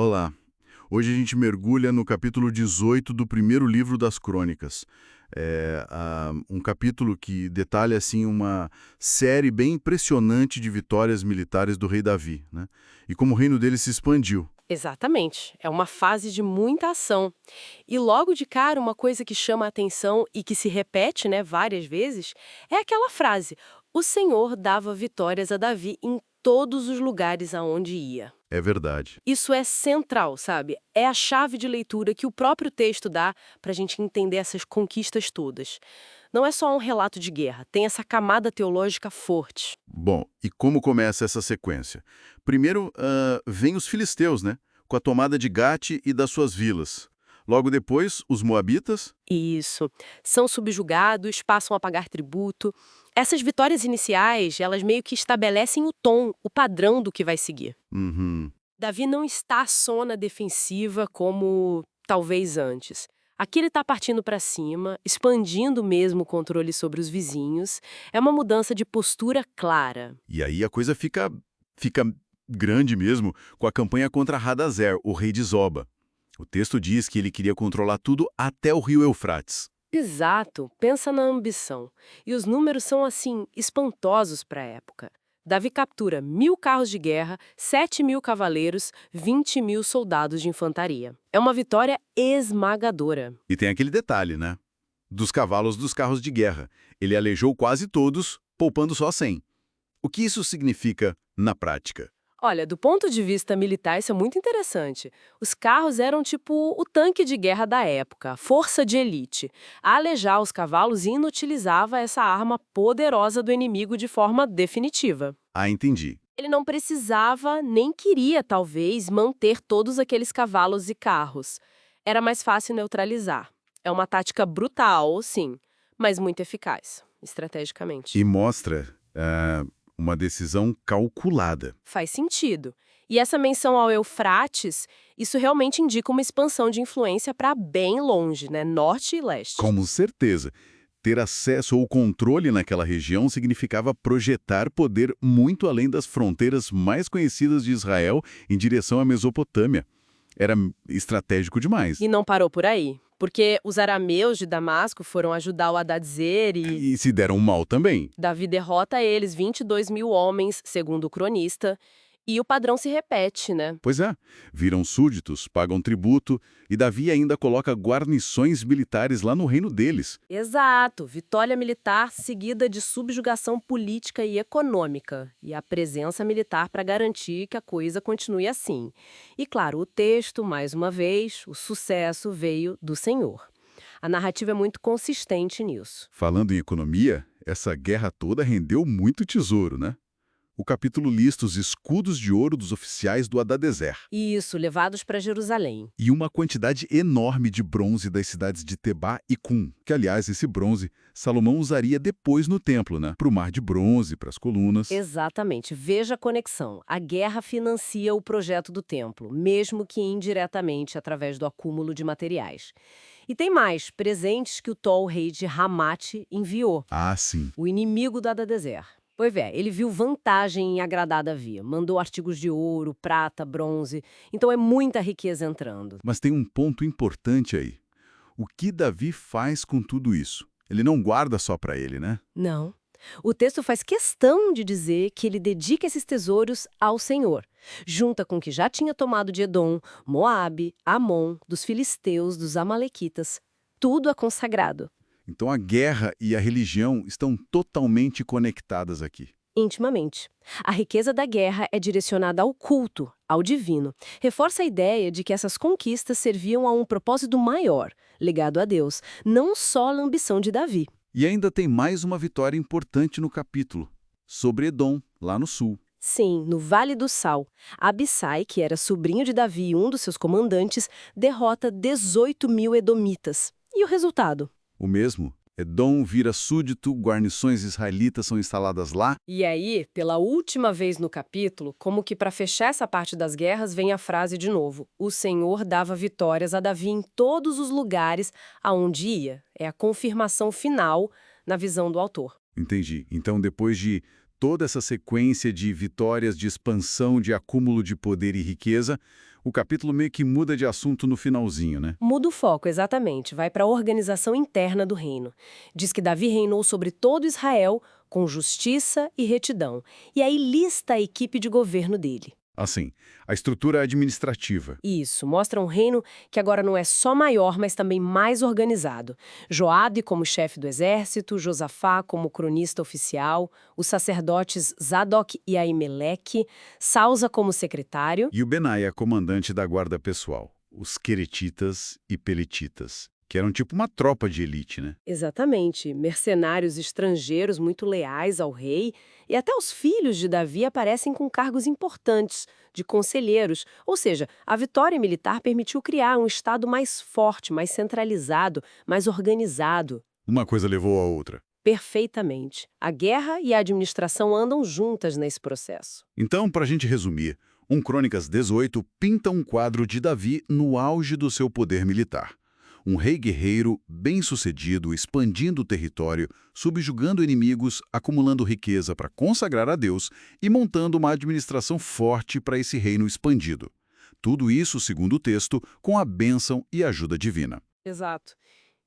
Olá! Hoje a gente mergulha no capítulo 18 do primeiro livro das Crônicas. Um capítulo que detalha assim, uma série bem impressionante de vitórias militares do rei Davi, né? E como o reino dele se expandiu. Exatamente. É uma fase de muita ação. E logo de cara, uma coisa que chama a atenção e que se repete, né, várias vezes, é aquela frase: O Senhor dava vitórias a Davi em todos os lugares aonde ia. É verdade. Isso é central, sabe? É a chave de leitura que o próprio texto dá para a gente entender essas conquistas todas. Não é só um relato de guerra, tem essa camada teológica forte. Bom, e como começa essa sequência? Primeiro, vem os filisteus, né? Com a tomada de Gate e das suas vilas. Logo depois, os moabitas. Isso. São subjugados, passam a pagar tributo. Essas vitórias iniciais, elas meio que estabelecem o tom, o padrão do que vai seguir. Uhum. Davi não está só na defensiva como talvez antes. Aqui ele está partindo para cima, expandindo mesmo o controle sobre os vizinhos. É uma mudança de postura clara. E aí a coisa fica grande mesmo com a campanha contra Hadazer, o rei de Zoba. O texto diz que ele queria controlar tudo até o rio Eufrates. Exato, pensa na ambição. E os números são, assim, espantosos para a época. Davi captura 1.000 carros de guerra, 7.000 cavaleiros, 20.000 soldados de infantaria. É uma vitória esmagadora. E tem aquele detalhe, né? Dos cavalos dos carros de guerra. Ele aleijou quase todos, poupando só 100. O que isso significa na prática? Olha, do ponto de vista militar, isso é muito interessante. Os carros eram tipo o tanque de guerra da época, a força de elite. Alejar os cavalos inutilizava essa arma poderosa do inimigo de forma definitiva. Ah, entendi. Ele não precisava, nem queria, talvez, manter todos aqueles cavalos e carros. Era mais fácil neutralizar. É uma tática brutal, sim, mas muito eficaz, estrategicamente. E mostra uma decisão calculada. Faz sentido. E essa menção ao Eufrates, isso realmente indica uma expansão de influência para bem longe, né? Norte e leste. Com certeza. Ter acesso ou controle naquela região significava projetar poder muito além das fronteiras mais conhecidas de Israel em direção à Mesopotâmia. Era estratégico demais. E não parou por aí, porque os arameus de Damasco foram ajudar o Hadadezer e E se deram mal também. Davi derrota eles, 22.000 homens, segundo o cronista, e o padrão se repete, né? Pois é, viram súditos, pagam tributo, e Davi ainda coloca guarnições militares lá no reino deles. Exato, vitória militar seguida de subjugação política e econômica, e a presença militar para garantir que a coisa continue assim. E claro, o texto, mais uma vez, o sucesso veio do Senhor. A narrativa é muito consistente nisso. Falando em economia, essa guerra toda rendeu muito tesouro, né? O capítulo lista os escudos de ouro dos oficiais do Hadadezer Isso, levados para Jerusalém. e uma quantidade enorme de bronze das cidades de Tebá e Cum, que, aliás, esse bronze Salomão usaria depois no templo, né? Para o mar de bronze, para as colunas. Exatamente. Veja a conexão. A guerra financia o projeto do templo, mesmo que indiretamente através do acúmulo de materiais. E tem mais, presentes que o Tol, rei de Ramate, enviou. Ah, sim. O inimigo do Hadadezer. Pois é, ele viu vantagem em agradar Davi, mandou artigos de ouro, prata, bronze, então é muita riqueza entrando. Mas tem um ponto importante aí. O que Davi faz com tudo isso? Ele não guarda só para ele, né? Não. O texto faz questão de dizer que ele dedica esses tesouros ao Senhor, junta com o que já tinha tomado de Edom, Moabe, Amon, dos filisteus, dos amalequitas. Tudo é consagrado. Então a guerra e a religião estão totalmente conectadas aqui. Intimamente. A riqueza da guerra é direcionada ao culto, ao divino. Reforça a ideia de que essas conquistas serviam a um propósito maior, ligado a Deus, não só a ambição de Davi. E ainda tem mais uma vitória importante no capítulo, sobre Edom, lá no sul. Sim, no Vale do Sal, Abissai, que era sobrinho de Davi e um dos seus comandantes, derrota 18.000 edomitas. E o resultado? O mesmo, Edom vira súdito, guarnições israelitas são instaladas lá. E aí, pela última vez no capítulo, como que para fechar essa parte das guerras, vem a frase de novo: O Senhor dava vitórias a Davi em todos os lugares aonde ia. É a confirmação final na visão do autor. Entendi. Então, depois de toda essa sequência de vitórias, de expansão, de acúmulo de poder e riqueza, O capítulo meio que muda de assunto no finalzinho, né? Muda o foco, exatamente. Vai para a organização interna do reino. Diz que Davi reinou sobre todo Israel com justiça e retidão. E aí lista a equipe de governo dele. Assim, a estrutura administrativa. Isso, mostra um reino que agora não é só maior, mas também mais organizado. Joabe como chefe do exército, Josafá como cronista oficial, os sacerdotes Zadok e Aimeleque, Sausa como secretário. E o Benaia, comandante da guarda pessoal. Os queretitas e peletitas, que eram tipo uma tropa de elite, né? Exatamente, mercenários estrangeiros muito leais ao rei, e até os filhos de Davi aparecem com cargos importantes, de conselheiros, ou seja, a vitória militar permitiu criar um estado mais forte, mais centralizado, mais organizado. Uma coisa levou a outra. Perfeitamente. A guerra e a administração andam juntas nesse processo. Então, para a gente resumir, Crônicas 18 pinta um quadro de Davi no auge do seu poder militar. Um rei guerreiro, bem-sucedido, expandindo o território, subjugando inimigos, acumulando riqueza para consagrar a Deus e montando uma administração forte para esse reino expandido. Tudo isso, segundo o texto, com a bênção e ajuda divina. Exato.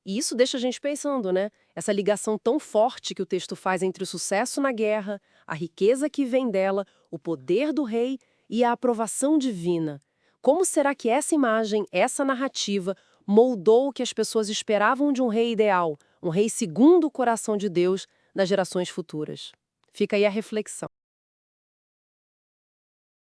E isso deixa a gente pensando, né? Essa ligação tão forte que o texto faz entre o sucesso na guerra, a riqueza que vem dela, o poder do rei e a aprovação divina. Como será que essa imagem, essa narrativa, moldou o que as pessoas esperavam de um rei ideal, um rei segundo o coração de Deus nas gerações futuras? Fica aí a reflexão.